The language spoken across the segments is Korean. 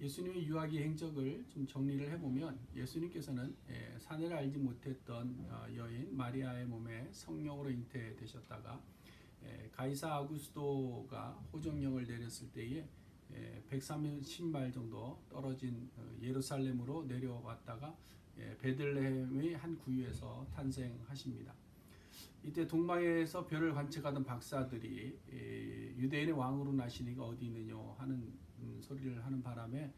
예수님의 유아기 행적을 좀 정리를 해보면 예수님께서는 사내를 알지 못했던 여인 마리아의 몸에 성령으로 잉태되셨다가 가이사 아구스도가 호정령을 내렸을 때에 130마일 정도 떨어진 예루살렘으로 내려왔다가 베들레헴의 한 구유에서 탄생하십니다. 이때 동방에서 별을 관측하던 박사들이 유대인의 왕으로 나시니가 어디 있느냐 하는 소리를 하는 바람에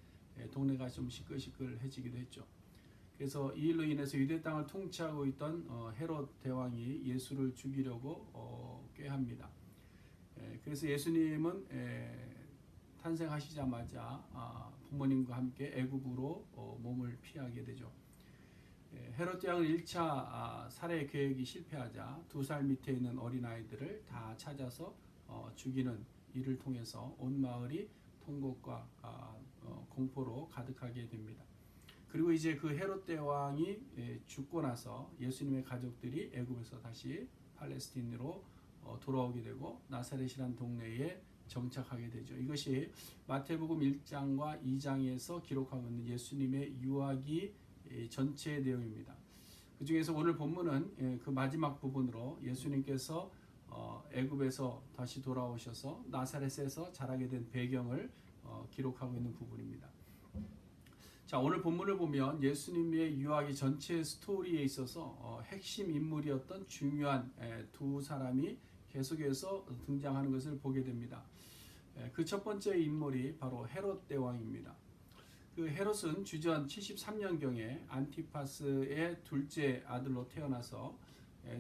동네가 좀 시끌시끌해지기도 했죠. 그래서 이 일로 인해서 유대 땅을 통치하고 있던 헤롯 대왕이 예수를 죽이려고 꾀합니다. 그래서 예수님은 탄생하시자마자 부모님과 함께 애굽으로 몸을 피하게 되죠. 헤롯 대왕은 1차 살해 계획이 실패하자 2살 밑에 있는 어린아이들을 다 찾아서 죽이는 일을 통해서 온 마을이 통곡과 공포로 가득하게 됩니다. 그리고 이제 그 헤롯 대왕이 죽고 나서 예수님의 가족들이 애굽에서 다시 팔레스틴으로 돌아오게 되고 나사렛이라는 동네에 정착하게 되죠. 이것이 마태복음 1장과 2장에서 기록하고 있는 예수님의 유아기 전체의 내용입니다. 그 중에서 오늘 본문은 그 마지막 부분으로 예수님께서 애굽에서 다시 돌아오셔서 나사렛에서 자라게 된 배경을 기록하고 있는 부분입니다. 자, 오늘 본문을 보면 예수님의 유아기 전체 스토리에 있어서 핵심 인물이었던 중요한 두 사람이 계속해서 등장하는 것을 보게 됩니다. 그 첫 번째 인물이 바로 헤롯 대왕입니다. 그 헤롯은 주전 73년경에 안티파스의 둘째 아들로 태어나서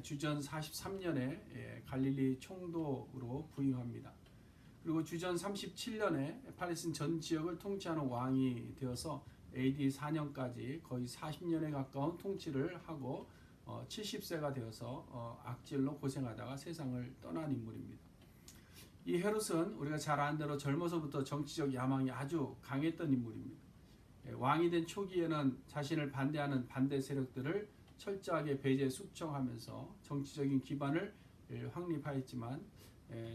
주전 43년에 갈릴리 총독으로 부임합니다. 그리고 주전 37년에 팔레스틴 전 지역을 통치하는 왕이 되어서 AD 4년까지 거의 40년에 가까운 통치를 하고 70세가 되어서 악질로 고생하다가 세상을 떠난 인물입니다. 이 헤롯은 우리가 잘 아는 대로 젊어서부터 정치적 야망이 아주 강했던 인물입니다. 왕이 된 초기에는 자신을 반대하는 반대 세력들을 철저하게 배제 숙청하면서 정치적인 기반을 확립하였지만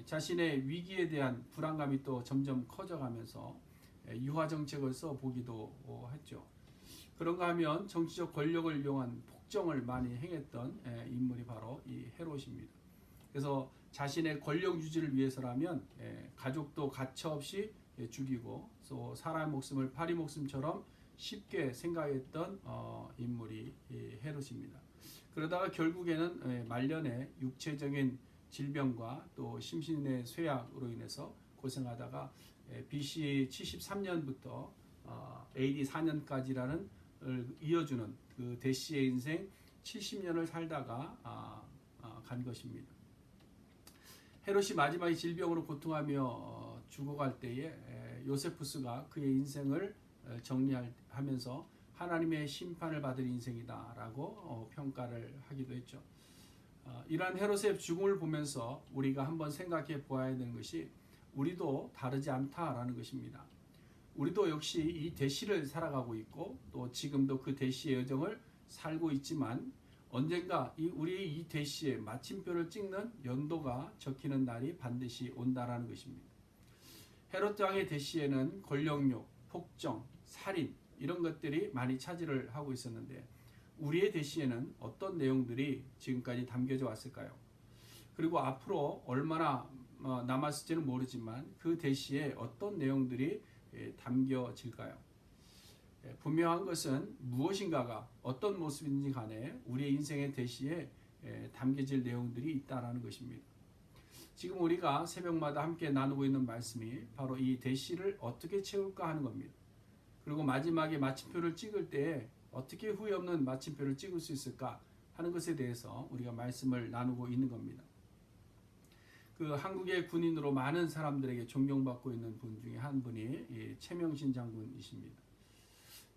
자신의 위기에 대한 불안감이 또 점점 커져가면서 유화 정책을 써보기도 했죠. 그런가 하면 정치적 권력을 이용한 폭정을 많이 행했던 인물이 바로 이 헤롯입니다. 그래서 자신의 권력 유지를 위해서라면 가족도 가차없이 죽이고 또 사람 목숨을 파리 목숨처럼 쉽게 생각했던 인물이 헤롯입니다. 그러다가 결국에는 말년에 육체적인 질병과 또 심신의 쇠약으로 인해서 고생하다가 BC 73년부터 AD 4년까지라는 이어주는 그 대시의 인생 70년을 살다가 간 것입니다. 헤롯이 마지막에 질병으로 고통하며 죽어갈 때에 요세푸스가 그의 인생을 정리하면서 하나님의 심판을 받을 인생이다라고 평가를 하기도 했죠. 이러한 헤롯의 죽음을 보면서 우리가 한번 생각해 보아야 되는 것이 우리도 다르지 않다라는 것입니다. 우리도 역시 이 대시를 살아가고 있고 또 지금도 그 대시의 여정을 살고 있지만 언젠가 우리의 이 대시의 마침표를 찍는 연도가 적히는 날이 반드시 온다라는 것입니다. 헤롯 왕의 대시에는 권력욕, 폭정, 살인 이런 것들이 많이 차지를 하고 있었는데 우리의 대시에는 어떤 내용들이 지금까지 담겨져 왔을까요? 그리고 앞으로 얼마나 남았을지는 모르지만 그 대시에 어떤 내용들이 담겨질까요? 분명한 것은 무엇인가가 어떤 모습인지 간에 우리의 인생의 대시에 담겨질 내용들이 있다는 것입니다. 지금 우리가 새벽마다 함께 나누고 있는 말씀이 바로 이 대시를 어떻게 채울까 하는 겁니다. 그리고 마지막에 마침표를 찍을 때 어떻게 후회 없는 마침표를 찍을 수 있을까 하는 것에 대해서 우리가 말씀을 나누고 있는 겁니다. 그 한국의 군인으로 많은 사람들에게 존경받고 있는 분 중에 한 분이 최명신 장군이십니다.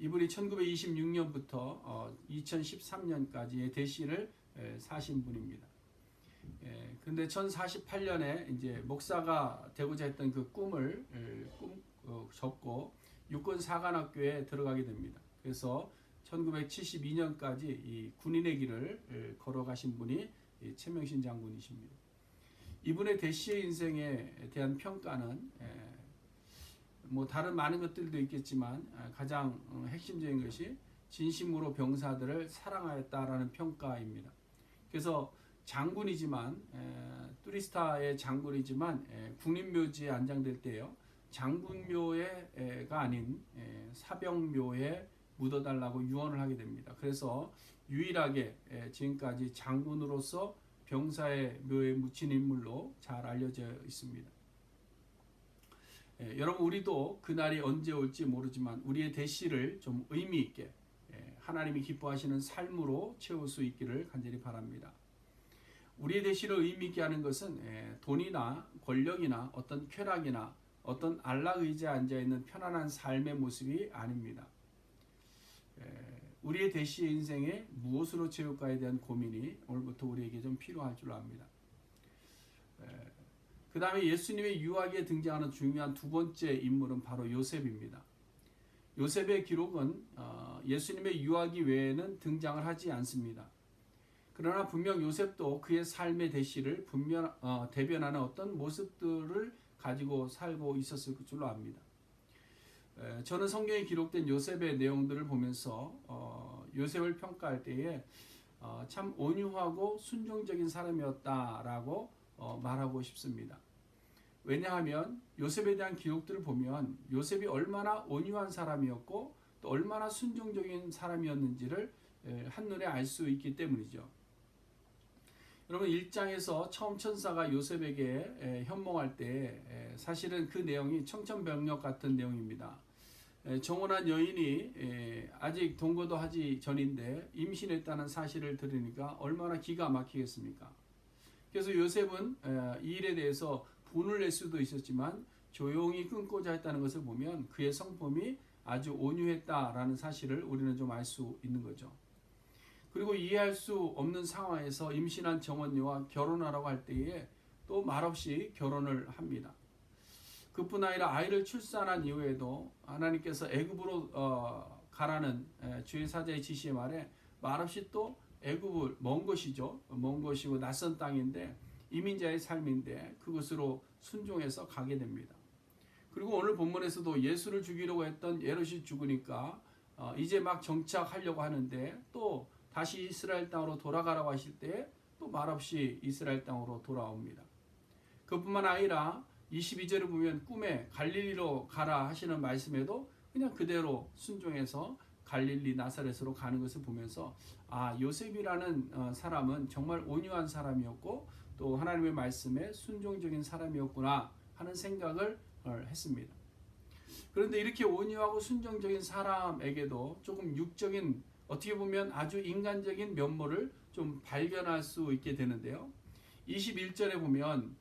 이분이 1926년부터 2013년까지의 대시를 사신 분입니다. 근데 1048년에 이제 목사가 되고자 했던 그 꿈을 접고 육군 사관학교에 들어가게 됩니다. 그래서 1972년까지 이 군인의 길을 걸어가신 분이 최명신 장군이십니다. 이분의 대시의 인생에 대한 평가는 뭐 다른 많은 것들도 있겠지만 가장 핵심적인 것이 진심으로 병사들을 사랑하였다라는 평가입니다. 그래서 장군이지만 뚜리스타의 장군이지만 국립묘지에 안장될 때요, 장군묘가 아닌 사병묘에 묻어달라고 유언을 하게 됩니다. 그래서 유일하게 지금까지 장군으로서 병사의 묘에 묻힌 인물로 잘 알려져 있습니다. 여러분, 우리도 그날이 언제 올지 모르지만 우리의 대시를 좀 의미 있게 하나님이 기뻐하시는 삶으로 채울 수 있기를 간절히 바랍니다. 우리의 대시를 의미 있게 하는 것은 돈이나 권력이나 어떤 쾌락이나 어떤 안락 의자에 앉아있는 편안한 삶의 모습이 아닙니다. 우리의 대시의 인생에 무엇으로 채울까에 대한 고민이 오늘부터 우리에게 좀 필요할 줄 압니다. 그 다음에 예수님의 유아기에 등장하는 중요한 두 번째 인물은 바로 요셉입니다. 요셉의 기록은 예수님의 유아기 외에는 등장을 하지 않습니다. 그러나 분명 요셉도 그의 삶의 대시를 대변하는 어떤 모습들을 가지고 살고 있었을 줄로 압니다. 저는 성경에 기록된 요셉의 내용들을 보면서 요셉을 평가할 때에 참 온유하고 순종적인 사람이었다라고 말하고 싶습니다. 왜냐하면 요셉에 대한 기록들을 보면 요셉이 얼마나 온유한 사람이었고 또 얼마나 순종적인 사람이었는지를 한눈에 알 수 있기 때문이죠. 여러분, 1장에서 처음 천사가 요셉에게 현몽할 때 사실은 그 내용이 청천벽력 같은 내용입니다. 정혼한 여인이 아직 동거도 하지 전인데 임신했다는 사실을 들으니까 얼마나 기가 막히겠습니까? 그래서 요셉은 이 일에 대해서 분을 낼 수도 있었지만 조용히 끊고자 했다는 것을 보면 그의 성품이 아주 온유했다라는 사실을 우리는 좀 알 수 있는 거죠. 그리고 이해할 수 없는 상황에서 임신한 정원녀와 결혼하라고 할 때에 또 말없이 결혼을 합니다. 그뿐 아니라 아이를 출산한 이후에도 하나님께서 애굽으로 가라는 주의 사자의 지시의 말에 말없이 또 애굽을 먼 곳이죠. 먼 곳이고 낯선 땅인데 이민자의 삶인데 그곳으로 순종해서 가게 됩니다. 그리고 오늘 본문에서도 예수를 죽이려고 했던 헤롯이 죽으니까 이제 막 정착하려고 하는데 또 다시 이스라엘 땅으로 돌아가라고 하실 때 또 말없이 이스라엘 땅으로 돌아옵니다. 그뿐만 아니라 22절을 보면 꿈에 갈릴리로 가라 하시는 말씀에도 그냥 그대로 순종해서 갈릴리 나사렛으로 가는 것을 보면서 요셉이라는 사람은 정말 온유한 사람이었고 또 하나님의 말씀에 순종적인 사람이었구나 하는 생각을 했습니다. 그런데 이렇게 온유하고 순종적인 사람에게도 조금 육적인, 어떻게 보면 아주 인간적인 면모를 좀 발견할 수 있게 되는데요. 21절에 보면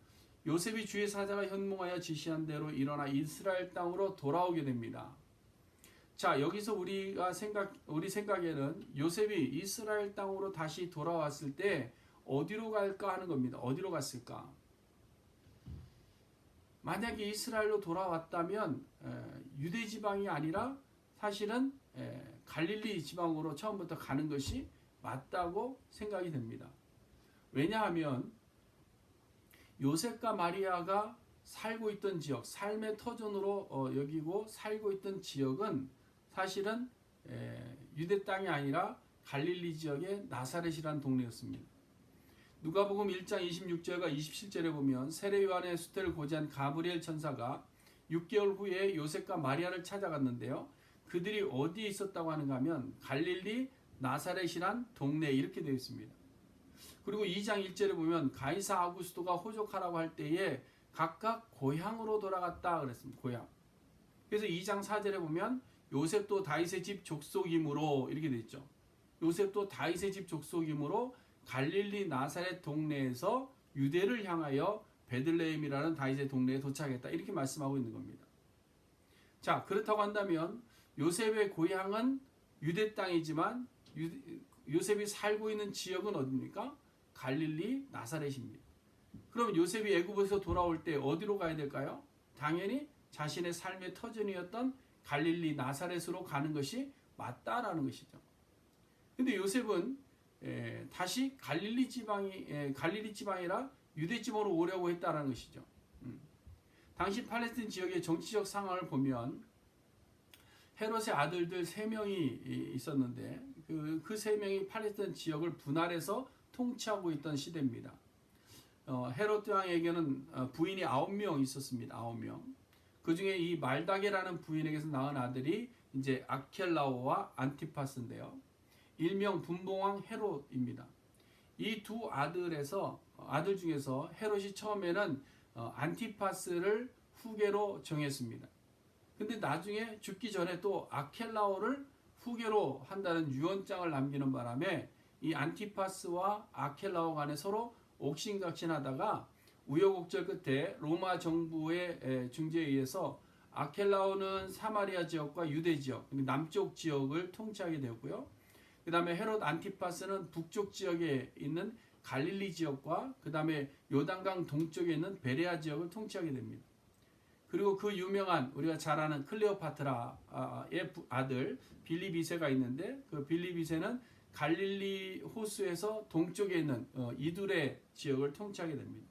요셉이 주의 사자가 현몽하여 지시한 대로 일어나 이스라엘 땅으로 돌아오게 됩니다. 자, 여기서 우리 생각에는 요셉이 이스라엘 땅으로 다시 돌아왔을 때 어디로 갈까 하는 겁니다. 어디로 갔을까? 만약에 이스라엘로 돌아왔다면 유대 지방이 아니라 사실은 갈릴리 지방으로 처음부터 가는 것이 맞다고 생각이 됩니다. 왜냐하면 요셉과 마리아가 살고 있던 지역, 삶의 터전으로 여기고 살고 있던 지역은 사실은 유대 땅이 아니라 갈릴리 지역의 나사렛이라는 동네였습니다. 누가복음 1장 26절과 27절에 보면 세례 요한의 수태를 고지한 가브리엘 천사가 6개월 후에 요셉과 마리아를 찾아갔는데요. 그들이 어디에 있었다고 하는가 하면 갈릴리 나사렛이란 동네에 이렇게 되어 있습니다. 그리고 2장 1절에 보면 가이사 아구스토가 호족하라고 할 때에 각각 고향으로 돌아갔다 그랬습니다. 고향. 그래서 2장 4절에 보면 요셉도 다윗의 집 족속이므로 이렇게 되어 있죠. 요셉도 다윗의 집 족속이므로 갈릴리 나사렛 동네에서 유대를 향하여 베들레헴이라는 다윗의 동네에 도착했다. 이렇게 말씀하고 있는 겁니다. 자, 그렇다고 한다면 요셉의 고향은 유대 땅이지만 요셉이 살고 있는 지역은 어디입니까? 갈릴리 나사렛입니다. 그럼 요셉이 애굽에서 돌아올 때 어디로 가야 될까요? 당연히 자신의 삶의 터전이었던 갈릴리 나사렛으로 가는 것이 맞다라는 것이죠. 근데 요셉은 다시 갈릴리 지방이라 유대 지방으로 오려고 했다라는 것이죠. 당시 팔레스타인 지역의 정치적 상황을 보면 헤롯의 아들들 3명이 있었는데 그 3명이 팔레스타인 지역을 분할해서 통치하고 있던 시대입니다. 헤롯 왕에게는 부인이 9명 있었습니다. 9명. 그 중에 이 말다게라는 부인에게서 낳은 아들이 이제 아켈라오와 안티파스인데요. 일명 분봉왕 헤롯입니다. 이 두 아들 중에서 헤롯이 처음에는 안티파스를 후계로 정했습니다. 근데 나중에 죽기 전에 또 아켈라오를 후계로 한다는 유언장을 남기는 바람에 이 안티파스와 아켈라오 간에 서로 옥신각신하다가 우여곡절 끝에 로마 정부의 중재에 의해서 아켈라오는 사마리아 지역과 유대 지역, 남쪽 지역을 통치하게 되었고요. 그 다음에 헤롯 안티파스는 북쪽 지역에 있는 갈릴리 지역과 그 다음에 요단강 동쪽에 있는 베레아 지역을 통치하게 됩니다. 그리고 그 유명한 우리가 잘 아는 클레오파트라의 아들 빌리 비세가 있는데 그 빌리 비세는 갈릴리 호수에서 동쪽에 있는 이두레 지역을 통치하게 됩니다.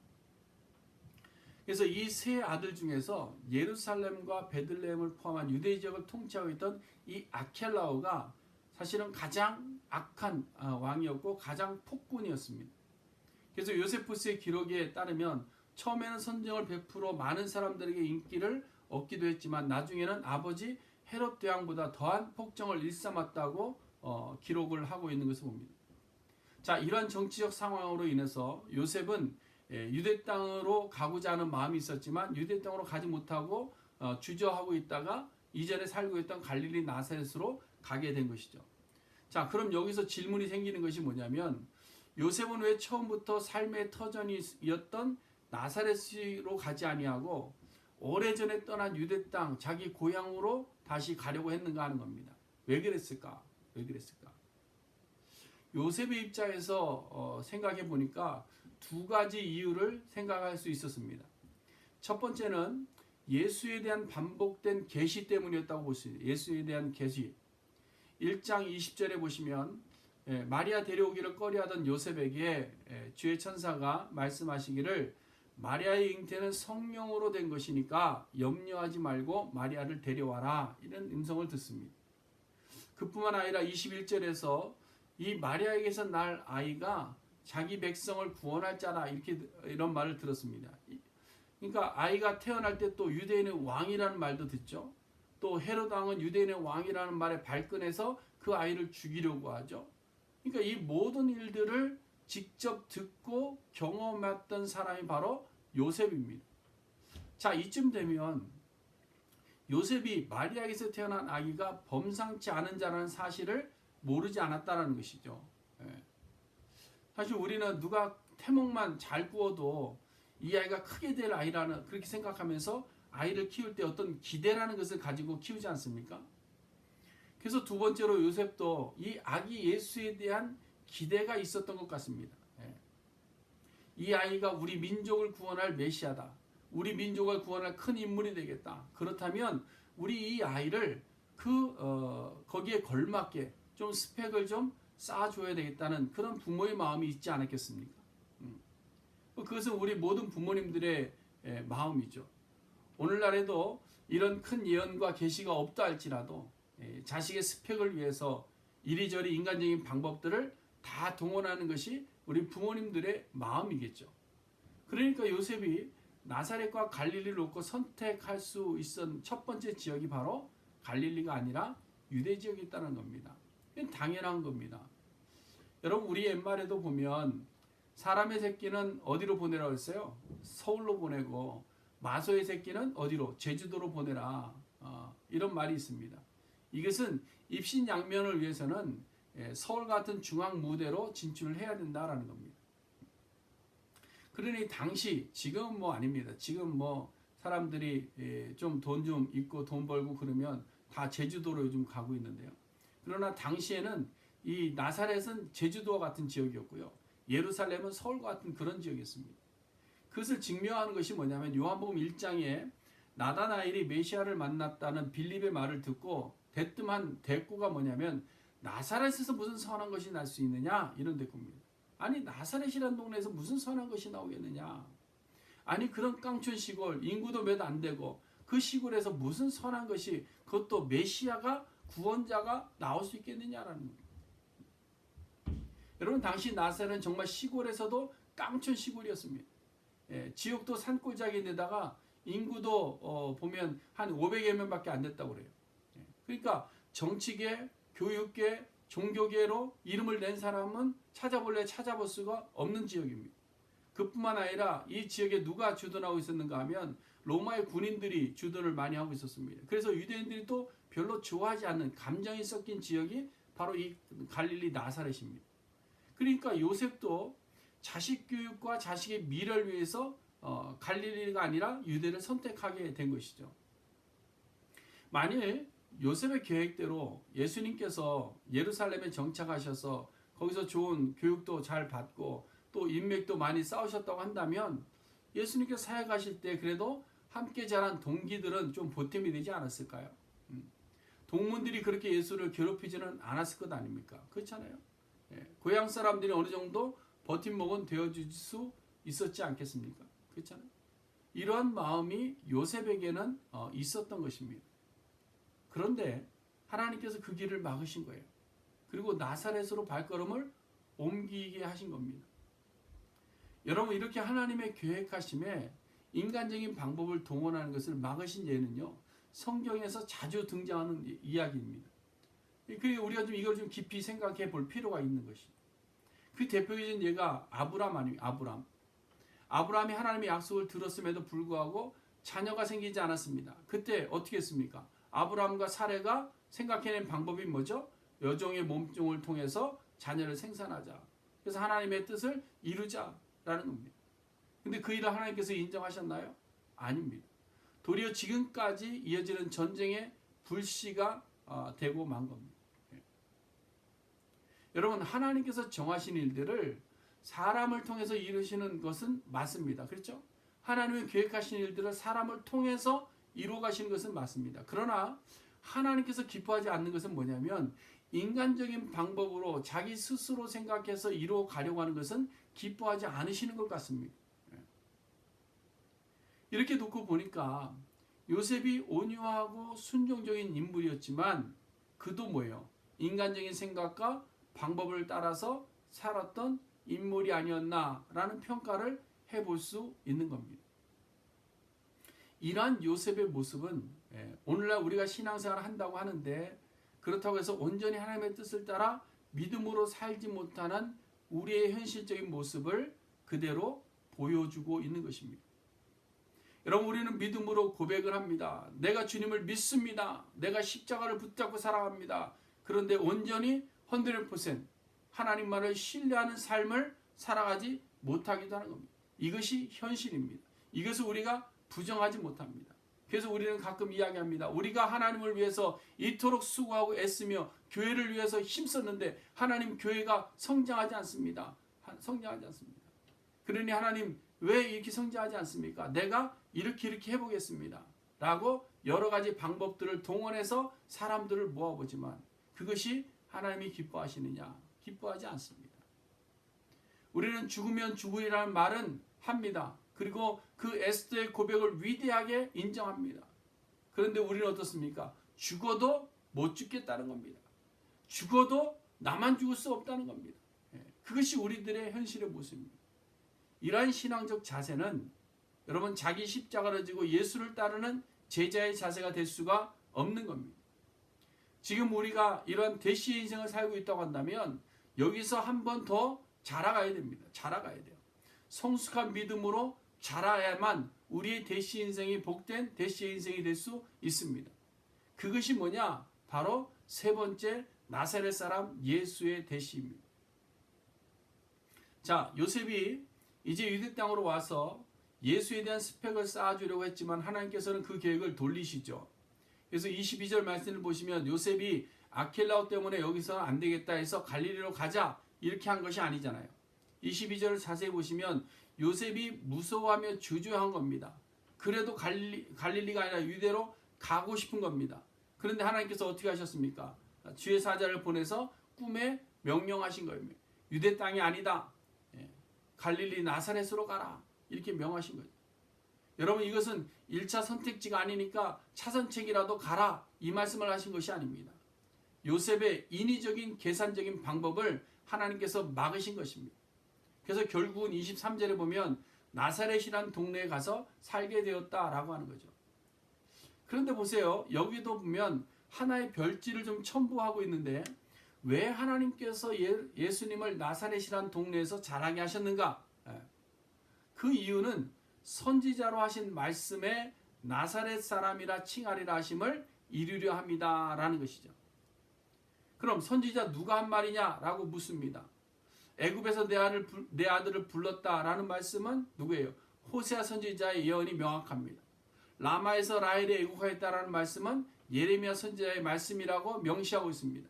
그래서 이 세 아들 중에서 예루살렘과 베들레헴을 포함한 유대 지역을 통치하고 있던 이 아켈라오가 사실은 가장 악한 왕이었고 가장 폭군이었습니다. 그래서 요세푸스의 기록에 따르면 처음에는 선정을 베풀어 많은 사람들에게 인기를 얻기도 했지만 나중에는 아버지 헤롯 대왕보다 더한 폭정을 일삼았다고 기록을 하고 있는 것을 봅니다. 자, 이러한 정치적 상황으로 인해서 요셉은 유대 땅으로 가고자 하는 마음이 있었지만 유대 땅으로 가지 못하고 주저하고 있다가 이전에 살고 있던 갈릴리 나사렛으로 가게 된 것이죠. 자, 그럼 여기서 질문이 생기는 것이 뭐냐면 요셉은 왜 처음부터 삶의 터전이었던 나사렛으로 가지 아니하고 오래전에 떠난 유대 땅 자기 고향으로 다시 가려고 했는가 하는 겁니다. 왜 그랬을까? 요셉의 입장에서 생각해 보니까 두 가지 이유를 생각할 수 있었습니다. 첫 번째는 예수에 대한 반복된 계시 때문이었다고 볼 수 있어요. 예수에 대한 계시. 1장 20절에 보시면 마리아 데려오기를 꺼려하던 요셉에게 주의 천사가 말씀하시기를 마리아의 잉태는 성령으로 된 것이니까 염려하지 말고 마리아를 데려와라. 이런 음성을 듣습니다. 그뿐만 아니라 21절에서 이 마리아에게서 날 아이가 자기 백성을 구원할 자라 이런 말을 들었습니다. 그러니까 아이가 태어날 때 또 유대인의 왕이라는 말도 듣죠. 또 헤롯 왕은 유대인의 왕이라는 말에 발끈해서 그 아이를 죽이려고 하죠. 그러니까 이 모든 일들을 직접 듣고 경험했던 사람이 바로 요셉입니다. 자, 이쯤 되면 요셉이 마리아에게서 태어난 아기가 범상치 않은 자라는 사실을 모르지 않았다는 것이죠. 사실 우리는 누가 태몽만 잘 꾸어도 이 아이가 크게 될 아이라는 그렇게 생각하면서 아이를 키울 때 어떤 기대라는 것을 가지고 키우지 않습니까? 그래서 두 번째로 요셉도 이 아기 예수에 대한 기대가 있었던 것 같습니다. 이 아이가 우리 민족을 구원할 메시아다. 우리 민족을 구원할 큰 인물이 되겠다. 그렇다면 우리 이 아이를 거기에 걸맞게 좀 스펙을 좀 쌓아줘야 되겠다는 그런 부모의 마음이 있지 않았겠습니까? 그것은 우리 모든 부모님들의 마음이죠. 오늘날에도 이런 큰 예언과 계시가 없다 할지라도 자식의 스펙을 위해서 이리저리 인간적인 방법들을 다 동원하는 것이 우리 부모님들의 마음이겠죠. 그러니까 요셉이 나사렛과 갈릴리를 놓고 선택할 수 있었던 첫 번째 지역이 바로 갈릴리가 아니라 유대 지역이 있다는 겁니다. 이건 당연한 겁니다. 여러분, 우리 옛말에도 보면 사람의 새끼는 어디로 보내라고 했어요? 서울로 보내고 마소의 새끼는 어디로? 제주도로 보내라. 이런 말이 있습니다. 이것은 입신양면을 위해서는 서울 같은 중앙 무대로 진출을 해야 된다라는 겁니다. 그러니 당시, 지금은 뭐 아닙니다. 지금 뭐 사람들이 좀 돈 좀 있고 돈 벌고 그러면 다 제주도로 요즘 가고 있는데요. 그러나 당시에는 이 나사렛은 제주도와 같은 지역이었고요. 예루살렘은 서울과 같은 그런 지역이었습니다. 그것을 증명하는 것이 뭐냐면 요한복음 1장에 나다나엘이 메시아를 만났다는 빌립의 말을 듣고 대뜸한 대꾸가 뭐냐면 나사렛에서 무슨 선한 것이 날 수 있느냐? 이런 대꾸입니다. 아니, 나사렛이라는 동네에서 무슨 선한 것이 나오겠느냐? 아니 그런 깡촌 시골 인구도 몇 안 되고 그 시골에서 무슨 선한 것이 그것도 메시아가 구원자가 나올 수 있겠느냐라는 겁니다. 여러분 당시 나사렛은 정말 시골에서도 깡촌 시골이었습니다. 지역도 산골짜기인데다가 인구도 보면 한 500여 명밖에 안 됐다고 그래요. 그러니까 정치계, 교육계, 종교계로 이름을 낸 사람은 찾아볼 수가 없는 지역입니다. 그뿐만 아니라 이 지역에 누가 주둔하고 있었는가 하면 로마의 군인들이 주둔을 많이 하고 있었습니다. 그래서 유대인들이 또 별로 좋아하지 않는 감정이 섞인 지역이 바로 이 갈릴리 나사렛입니다. 그러니까 요셉도 자식 교육과 자식의 미래를 위해서 갈릴리가 아니라 유대를 선택하게 된 것이죠. 만일 요셉의 계획대로 예수님께서 예루살렘에 정착하셔서 거기서 좋은 교육도 잘 받고 또 인맥도 많이 쌓으셨다고 한다면 예수님께서 사역하실 때 그래도 함께 자란 동기들은 좀 보탬이 되지 않았을까요? 동문들이 그렇게 예수를 괴롭히지는 않았을 것 아닙니까? 그렇잖아요. 고향 사람들이 어느 정도 버팀목은 되어줄 수 있었지 않겠습니까? 그렇잖아요. 이러한 마음이 요셉에게는 있었던 것입니다. 그런데 하나님께서 그 길을 막으신 거예요. 그리고 나사렛으로 발걸음을 옮기게 하신 겁니다. 여러분 이렇게 하나님의 계획하심에 인간적인 방법을 동원하는 것을 막으신 예는요. 성경에서 자주 등장하는 이야기입니다. 그리고 우리가 좀 이걸 좀 깊이 생각해 볼 필요가 있는 것이. 그 대표적인 예가 아브람 아닙니까? 아브람이 하나님의 약속을 들었음에도 불구하고 자녀가 생기지 않았습니다. 그때 어떻게 했습니까? 아브람과 사레가 생각해낸 방법이 뭐죠? 여종의 몸종을 통해서 자녀를 생산하자. 그래서 하나님의 뜻을 이루자라는 겁니다. 근데 그 일을 하나님께서 인정하셨나요? 아닙니다. 도리어 지금까지 이어지는 전쟁의 불씨가 되고 만 겁니다. 여러분 하나님께서 정하신 일들을 사람을 통해서 이루시는 것은 맞습니다. 그렇죠? 하나님이 계획하신 일들을 사람을 통해서 이루어 가시는 것은 맞습니다. 그러나 하나님께서 기뻐하지 않는 것은 뭐냐면 인간적인 방법으로 자기 스스로 생각해서 이루어 가려고 하는 것은 기뻐하지 않으시는 것 같습니다. 이렇게 놓고 보니까 요셉이 온유하고 순종적인 인물이었지만 그도 뭐예요? 인간적인 생각과 방법을 따라서 살았던 인물이 아니었나라는 평가를 해볼 수 있는 겁니다. 이러한 요셉의 모습은 오늘날 우리가 신앙생활을 한다고 하는데 그렇다고 해서 온전히 하나님의 뜻을 따라 믿음으로 살지 못하는 우리의 현실적인 모습을 그대로 보여주고 있는 것입니다. 여러분 우리는 믿음으로 고백을 합니다. 내가 주님을 믿습니다. 내가 십자가를 붙잡고 살아갑니다. 그런데 온전히 100% 하나님만을 신뢰하는 삶을 살아가지 못하기도 하는 겁니다. 이것이 현실입니다. 이것을 우리가 부정하지 못합니다. 그래서 우리는 가끔 이야기합니다. 우리가 하나님을 위해서 이토록 수고하고 애쓰며 교회를 위해서 힘썼는데 하나님 교회가 성장하지 않습니다. 성장하지 않습니다. 그러니 하나님 왜 이렇게 성장하지 않습니까? 내가 이렇게 해보겠습니다. 라고 여러 가지 방법들을 동원해서 사람들을 모아보지만 그것이 하나님이 기뻐하시느냐? 기뻐하지 않습니다. 우리는 죽으면 죽으리라는 말은 합니다. 그리고 그 에스더의 고백을 위대하게 인정합니다. 그런데 우리는 어떻습니까? 죽어도 못 죽겠다는 겁니다. 죽어도 나만 죽을 수 없다는 겁니다. 그것이 우리들의 현실의 모습입니다. 이러한 신앙적 자세는 여러분 자기 십자가를 지고 예수를 따르는 제자의 자세가 될 수가 없는 겁니다. 지금 우리가 이런 대시의 인생을 살고 있다고 한다면 여기서 한 번 더 자라가야 됩니다. 자라가야 돼요. 성숙한 믿음으로 자라야만 우리의 대시 인생이 복된 대시의 인생이 될 수 있습니다. 그것이 뭐냐? 바로 세 번째 나사렛 사람 예수의 대시입니다. 자, 요셉이 이제 유대 땅으로 와서 예수에 대한 스펙을 쌓아주려고 했지만 하나님께서는 그 계획을 돌리시죠. 그래서 22절 말씀을 보시면 요셉이 아킬라오 때문에 여기서 안 되겠다 해서 갈릴리로 가자 이렇게 한 것이 아니잖아요. 22절을 자세히 보시면 요셉이 무서워하며 주저한 겁니다. 그래도 갈릴리가 아니라 유대로 가고 싶은 겁니다. 그런데 하나님께서 어떻게 하셨습니까? 주의 사자를 보내서 꿈에 명령하신 거예요. 유대 땅이 아니다. 갈릴리 나사렛으로 가라. 이렇게 명하신 거예요. 여러분 이것은 1차 선택지가 아니니까 차선책이라도 가라 이 말씀을 하신 것이 아닙니다. 요셉의 인위적인 계산적인 방법을 하나님께서 막으신 것입니다. 그래서 결국은 23절에 보면 나사렛이란 동네에 가서 살게 되었다라고 하는 거죠. 그런데 보세요. 여기도 보면 하나의 별지를 좀 첨부하고 있는데 왜 하나님께서 예수님을 나사렛이란 동네에서 자라게 하셨는가? 그 이유는 선지자로 하신 말씀에 나사렛 사람이라 칭하리라 하심을 이루려 합니다라는 것이죠. 그럼 선지자 누가 한 말이냐라고 묻습니다. 애굽에서 내 아들을 불렀다라는 말씀은 누구예요? 호세아 선지자의 예언이 명확합니다. 라마에서 라헬이 애국하였다라는 말씀은 예레미야 선지자의 말씀이라고 명시하고 있습니다.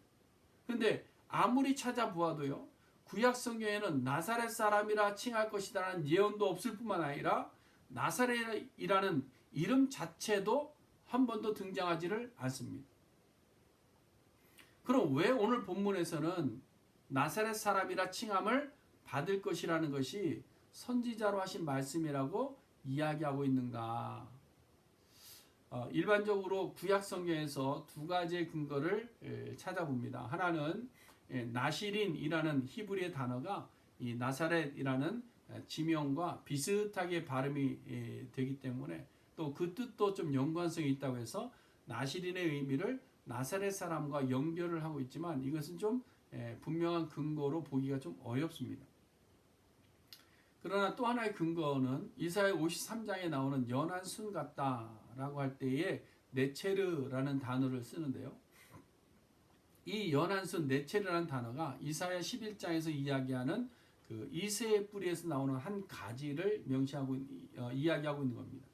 그런데 아무리 찾아보아도요, 구약 성경에는 나사렛 사람이라 칭할 것이라는 예언도 없을 뿐만 아니라 나사렛이라는 이름 자체도 한 번도 등장하지를 않습니다. 그럼 왜 오늘 본문에서는 나사렛 사람이라 칭함을 받을 것이라는 것이 선지자로 하신 말씀이라고 이야기하고 있는가? 일반적으로 구약 성경에서 두 가지의 근거를 찾아봅니다. 하나는 나시린이라는 히브리의 단어가 이 나사렛이라는 지명과 비슷하게 발음이 되기 때문에 또 그 뜻도 좀 연관성이 있다고 해서 나시린의 의미를 나사렛 사람과 연결을 하고 있지만 이것은 좀 분명한 근거로 보기가 좀 어렵습니다. 그러나 또 하나의 근거는 이사야 53장에 나오는 연한 순 같다라고 할 때에 네체르라는 단어를 쓰는데요. 이 연한 순 네체르라는 단어가 이사야 11장에서 이야기하는 그 이새의 뿌리에서 나오는 한 가지를 이야기하고 있는 겁니다.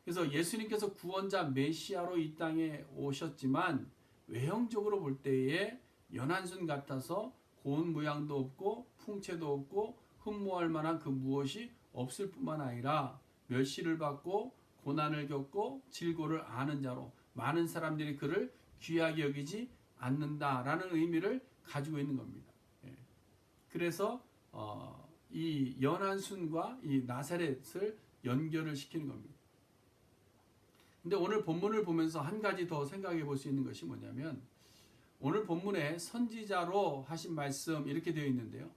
그래서 예수님께서 구원자 메시아로 이 땅에 오셨지만 외형적으로 볼 때에 연한 순 같아서 고운 모양도 없고 풍채도 없고 흠모할 만한 그 무엇이 없을 뿐만 아니라 멸시를 받고 고난을 겪고 질고를 아는 자로 많은 사람들이 그를 귀하게 여기지 않는다라는 의미를 가지고 있는 겁니다. 그래서 이 연한 순과 이 나사렛을 연결을 시키는 겁니다. 근데 오늘 본문을 보면서 한 가지 더 생각해 볼 수 있는 것이 뭐냐면 오늘 본문에 선지자로 하신 말씀 이렇게 되어 있는데요.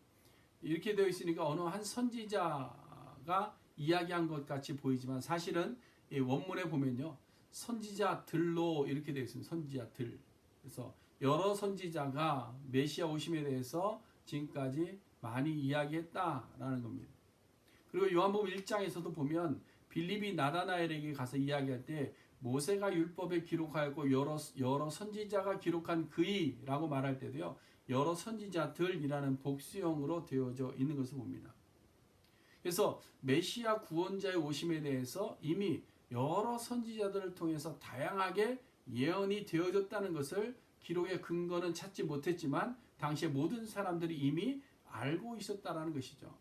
이렇게 되어 있으니까 어느 한 선지자가 이야기한 것 같이 보이지만 사실은 이 원문에 보면요. 선지자들로 이렇게 되어 있습니다. 선지자들. 그래서 여러 선지자가 메시아 오심에 대해서 지금까지 많이 이야기했다라는 겁니다. 그리고 요한복음 1장에서도 보면 빌립이 나다나엘에게 가서 이야기할 때 모세가 율법에 기록하였고 여러 선지자가 기록한 그이라고 말할 때도요. 여러 선지자들이라는 복수형으로 되어져 있는 것을 봅니다. 그래서 메시아 구원자의 오심에 대해서 이미 여러 선지자들을 통해서 다양하게 예언이 되어졌다는 것을 기록의 근거는 찾지 못했지만 당시에 모든 사람들이 이미 알고 있었다는 것이죠.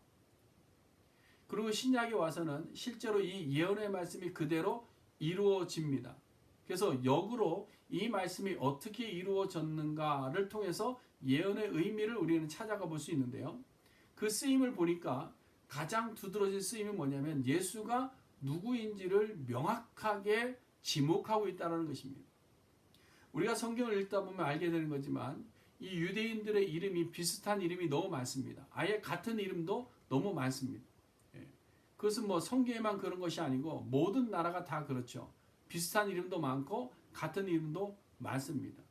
그리고 신약에 와서는 실제로 이 예언의 말씀이 그대로 이루어집니다. 그래서 역으로 이 말씀이 어떻게 이루어졌는가를 통해서 예언의 의미를 우리는 찾아가 볼 수 있는데요. 그 쓰임을 보니까 가장 두드러진 쓰임이 뭐냐면 예수가 누구인지를 명확하게 지목하고 있다는 것입니다. 우리가 성경을 읽다 보면 알게 되는 거지만 이 유대인들의 이름이 비슷한 이름이 너무 많습니다. 아예 같은 이름도 너무 많습니다. 그것은 뭐 성경에만 그런 것이 아니고 모든 나라가 다 그렇죠. 비슷한 이름도 많고 같은 이름도 많습니다.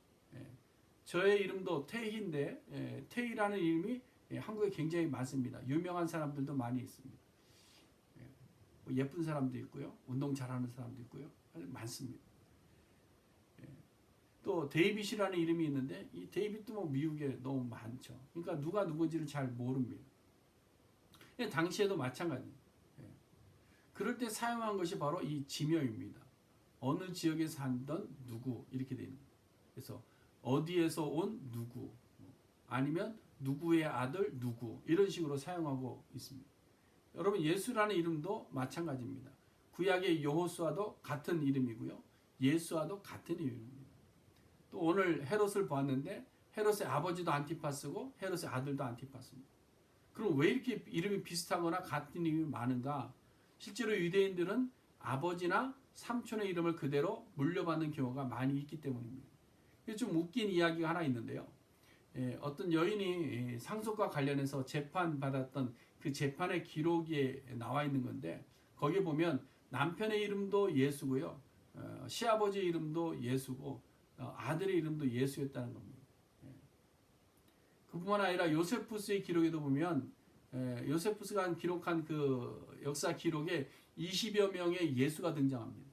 저의 이름도 태희인데 태희라는 이름이 한국에 굉장히 많습니다. 유명한 사람들도 많이 있습니다. 예쁜 사람도 있고요. 운동 잘하는 사람도 있고요. 많습니다. 또 데이빗이라는 이름이 있는데 이 데이빗도 뭐 미국에 너무 많죠. 그러니까 누가 누군지를 잘 모릅니다. 당시에도 마찬가지입니다. 그럴 때 사용한 것이 바로 이 지명입니다. 어느 지역에 살던 누구 이렇게 되는 거예요. 그래서 어디에서 온 누구 아니면 누구의 아들 누구 이런 식으로 사용하고 있습니다. 여러분 예수라는 이름도 마찬가지입니다. 구약의 여호수아도 같은 이름이고요. 예수와도 같은 이름입니다. 또 오늘 헤롯을 보았는데 헤롯의 아버지도 안티파스고 헤롯의 아들도 안티파스입니다. 그럼 왜 이렇게 이름이 비슷하거나 같은 이름이 많은가? 실제로 유대인들은 아버지나 삼촌의 이름을 그대로 물려받는 경우가 많이 있기 때문입니다. 좀 웃긴 이야기가 하나 있는데요. 어떤 여인이 상속과 관련해서 재판받았던 그 재판의 기록에 나와 있는 건데, 거기에 보면 남편의 이름도 예수고요, 시아버지의 이름도 예수고, 아들의 이름도 예수였다는 겁니다. 그뿐만 아니라 요세푸스의 기록에도 보면 요세푸스가 기록한 그 역사 기록에 20여 명의 예수가 등장합니다.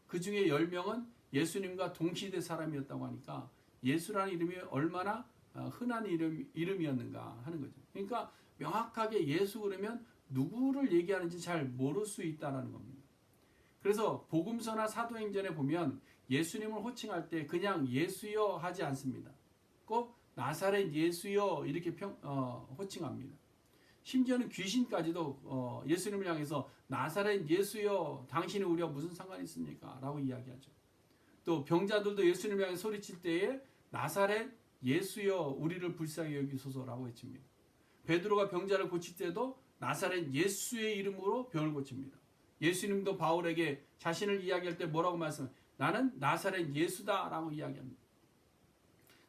그 중에 10명은 예수님과 동시대 사람이었다고 하니까 예수라는 이름이 얼마나 흔한 이름이었는가 하는 거죠. 그러니까 명확하게 예수 그러면 누구를 얘기하는지 잘 모를 수 있다는 겁니다. 그래서 복음서나 사도행전에 보면 예수님을 호칭할 때 그냥 예수여 하지 않습니다. 꼭 나사렛 예수여 이렇게 호칭합니다. 심지어는 귀신까지도 예수님을 향해서 나사렛 예수여 당신이 우리와 무슨 상관이 있습니까? 라고 이야기하죠. 또 병자들도 예수님을 향해 소리칠 때에 나사렛 예수여 우리를 불쌍히 여기소서라고 외칩니다. 베드로가 병자를 고칠 때도 나사렛 예수의 이름으로 병을 고칩니다. 예수님도 바울에게 자신을 이야기할 때 뭐라고 말씀해요? 나는 나사렛 예수다라고 이야기합니다.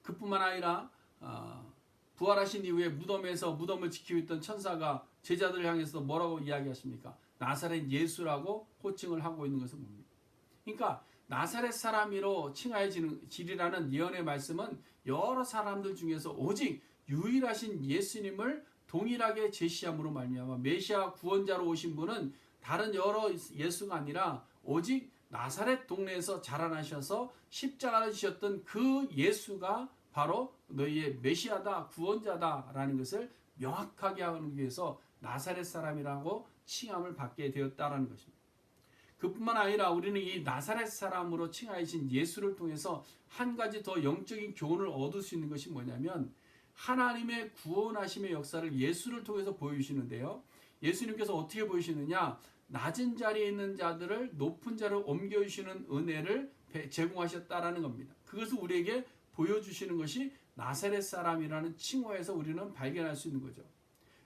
그뿐만 아니라 부활하신 이후에 무덤에서 무덤을 지키고 있던 천사가 제자들을 향해서 뭐라고 이야기하십니까? 나사렛 예수라고 호칭을 하고 있는 것을 봅니다. 그러니까 나사렛 사람이로 칭하여지리라는 예언의 말씀은 여러 사람들 중에서 오직 유일하신 예수님을 동일하게 제시함으로 말미암아 메시아 구원자로 오신 분은 다른 여러 예수가 아니라 오직 나사렛 동네에서 자라나셔서 십자가를 지셨던 그 예수가 바로 너희의 메시아다, 구원자다라는 것을 명확하게 하기 위해서 나사렛 사람이라고 칭함을 받게 되었다라는 것입니다. 그뿐만 아니라 우리는 이 나사렛 사람으로 칭하여진 예수를 통해서 한 가지 더 영적인 교훈을 얻을 수 있는 것이 뭐냐면 하나님의 구원하심의 역사를 예수를 통해서 보여주시는데요. 예수님께서 어떻게 보이시느냐? 낮은 자리에 있는 자들을 높은 자리로 옮겨주시는 은혜를 제공하셨다라는 겁니다. 그것을 우리에게 보여주시는 것이 나사렛 사람이라는 칭호에서 우리는 발견할 수 있는 거죠.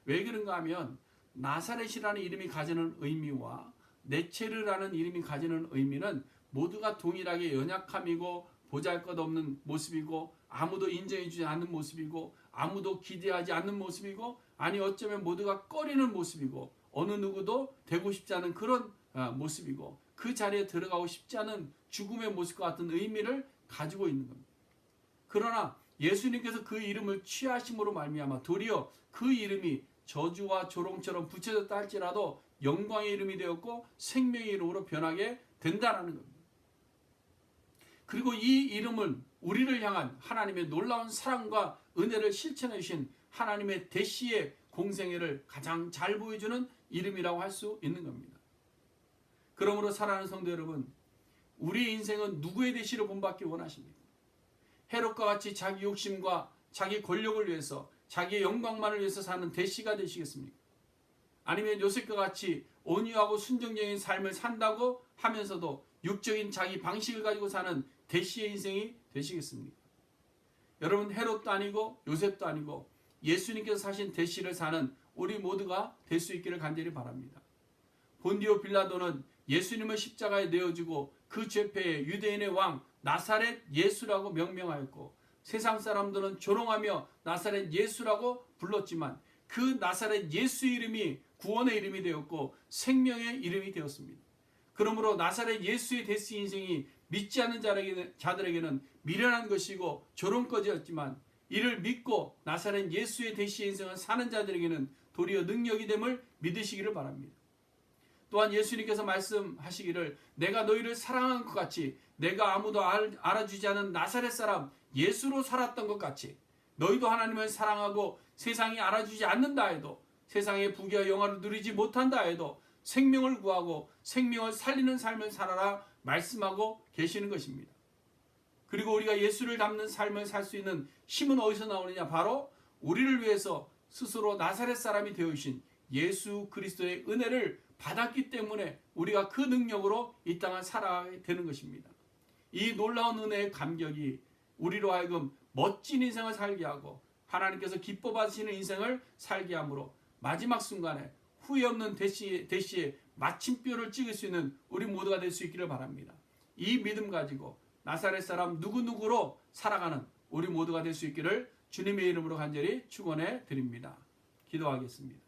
왜 그런가 하면 나사렛이라는 이름이 가지는 의미와 네체르라는 이름이 가지는 의미는 모두가 동일하게 연약함이고 보잘것없는 모습이고 아무도 인정해주지 않는 모습이고 아무도 기대하지 않는 모습이고 아니 어쩌면 모두가 꺼리는 모습이고 어느 누구도 되고 싶지 않은 그런 모습이고 그 자리에 들어가고 싶지 않은 죽음의 모습과 같은 의미를 가지고 있는 겁니다. 그러나 예수님께서 그 이름을 취하심으로 말미암아 도리어 그 이름이 저주와 조롱처럼 붙여졌다 할지라도 영광의 이름이 되었고 생명의 이름으로 변하게 된다는 겁니다. 그리고 이 이름은 우리를 향한 하나님의 놀라운 사랑과 은혜를 실천해 주신 하나님의 대시의 공생애를 가장 잘 보여주는 이름이라고 할 수 있는 겁니다. 그러므로 사랑하는 성도 여러분, 우리의 인생은 누구의 대시를 본받기 원하십니까? 헤롯과 같이 자기 욕심과 자기 권력을 위해서 자기의 영광만을 위해서 사는 대시가 되시겠습니까? 아니면 요셉과 같이 온유하고 순종적인 삶을 산다고 하면서도 육적인 자기 방식을 가지고 사는 대시의 인생이 되시겠습니까? 여러분, 헤롯도 아니고 요셉도 아니고 예수님께서 사신 대시를 사는 우리 모두가 될 수 있기를 간절히 바랍니다. 본디오 빌라도는 예수님을 십자가에 내어주고 그 죄패에 유대인의 왕 나사렛 예수라고 명명하였고 세상 사람들은 조롱하며 나사렛 예수라고 불렀지만 그 나사렛 예수 이름이 구원의 이름이 되었고 생명의 이름이 되었습니다. 그러므로 나사렛 예수의 대시 인생이 믿지 않는 자들에게는 미련한 것이고 조롱거지였지만 이를 믿고 나사렛 예수의 대시 인생을 사는 자들에게는 도리어 능력이 됨을 믿으시기를 바랍니다. 또한 예수님께서 말씀하시기를 내가 너희를 사랑한 것 같이 내가 아무도 알아주지 않은 나사렛 사람 예수로 살았던 것 같이 너희도 하나님을 사랑하고 세상이 알아주지 않는다 해도 세상의 부귀와 영화를 누리지 못한다 해도 생명을 구하고 생명을 살리는 삶을 살아라 말씀하고 계시는 것입니다. 그리고 우리가 예수를 닮는 삶을 살 수 있는 힘은 어디서 나오느냐? 바로 우리를 위해서 스스로 나사렛 사람이 되어주신 예수 그리스도의 은혜를 받았기 때문에 우리가 그 능력으로 이 땅을 살아가게 되는 것입니다. 이 놀라운 은혜의 감격이 우리로 하여금 멋진 인생을 살게 하고 하나님께서 기뻐 받으시는 인생을 살게 함으로 마지막 순간에 후회 없는 대시에 마침표를 찍을 수 있는 우리 모두가 될 수 있기를 바랍니다. 이 믿음 가지고 나사렛 사람 누구누구로 살아가는 우리 모두가 될 수 있기를 주님의 이름으로 간절히 축원해 드립니다. 기도하겠습니다.